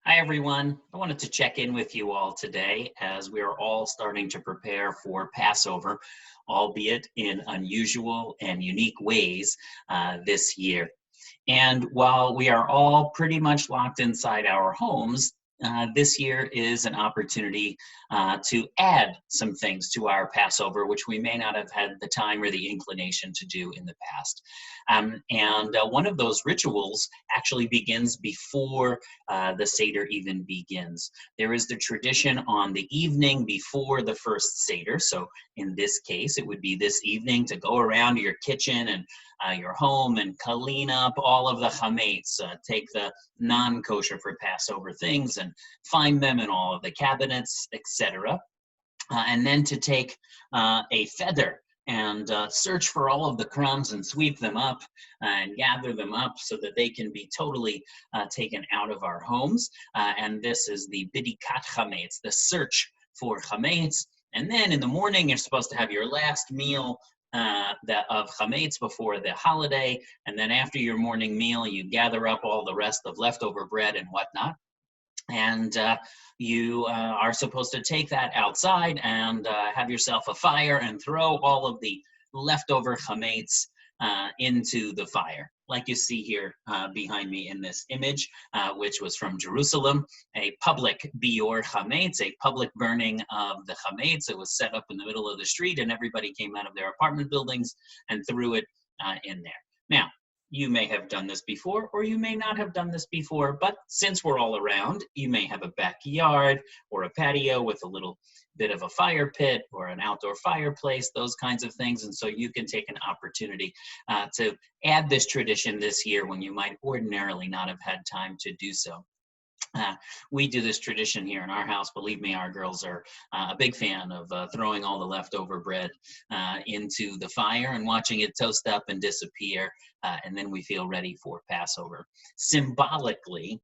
Hi, everyone. I wanted to check in with you all today as we are all starting to prepare for Passover, albeit in unusual and unique ways this year. And while we are all pretty much locked inside our homes, this year is an opportunity to add some things to our Passover, which we may not have had the time or the inclination to do in the past. And one of those rituals actually begins before the Seder even begins. There is the tradition on the evening before the first Seder. So in this case, it would be this evening to go around to your kitchen and your home and clean up all of the chametz, take the non-kosher for Passover things and find them in all of the cabinets, etc. And then to take a feather and search for all of the crumbs and sweep them up and gather them up so that they can be totally taken out of our homes. And this is the bidikat chametz, the search for chametz. And then in the morning, you're supposed to have your last meal of chametz before the holiday, and then after your morning meal, you gather up all the rest of leftover bread and whatnot, and you are supposed to take that outside and have yourself a fire and throw all of the leftover chametz into the fire, like you see here behind me in this image, which was from Jerusalem, a public bior chametz, a public burning of the chametz. It was set up in the middle of the street, and everybody came out of their apartment buildings and threw it in there. Now, you may have done this before, or you may not have done this before, but since we're all around, you may have a backyard or a patio with a little bit of a fire pit or an outdoor fireplace, those kinds of things. And so you can take an opportunity to add this tradition this year when you might ordinarily not have had time to do so. We do this tradition here in our house. Believe me, our girls are a big fan of throwing all the leftover bread into the fire and watching it toast up and disappear, and then we feel ready for Passover. Symbolically,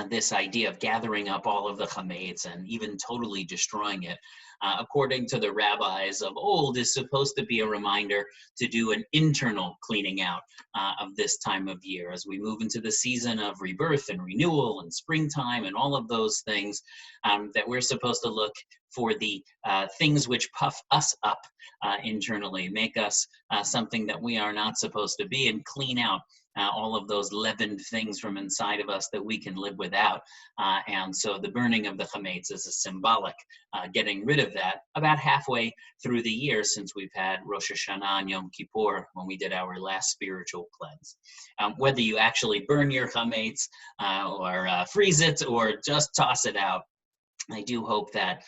this idea of gathering up all of the chametz and even totally destroying it, according to the rabbis of old, is supposed to be a reminder to do an internal cleaning out of this time of year as we move into the season of rebirth and renewal and springtime and all of those things, that we're supposed to look for the things which puff us up internally, make us something that we are not supposed to be, and clean out all of those leavened things from inside of us that we can live without. And so the burning of the chametz is a symbolic getting rid of that about halfway through the year, since we've had Rosh Hashanah and Yom Kippur when we did our last spiritual cleanse. Whether you actually burn your chametz or freeze it or just toss it out, I do hope that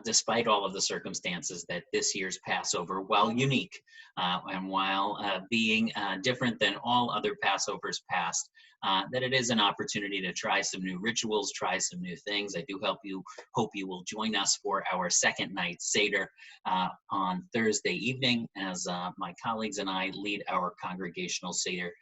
despite all of the circumstances, that this year's Passover, while unique and while being different than all other Passovers past, that it is an opportunity to try some new rituals, try some new things. I do hope you will join us for our second night Seder on Thursday evening, as my colleagues and I lead our congregational Seder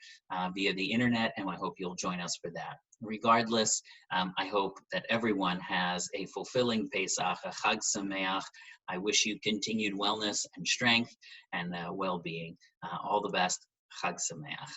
via the internet, and I hope you'll join us for that. Regardless, I hope that everyone has a fulfilling Pesach, a Chag Sameach. I wish you continued wellness and strength and well-being. All the best. Chag Sameach.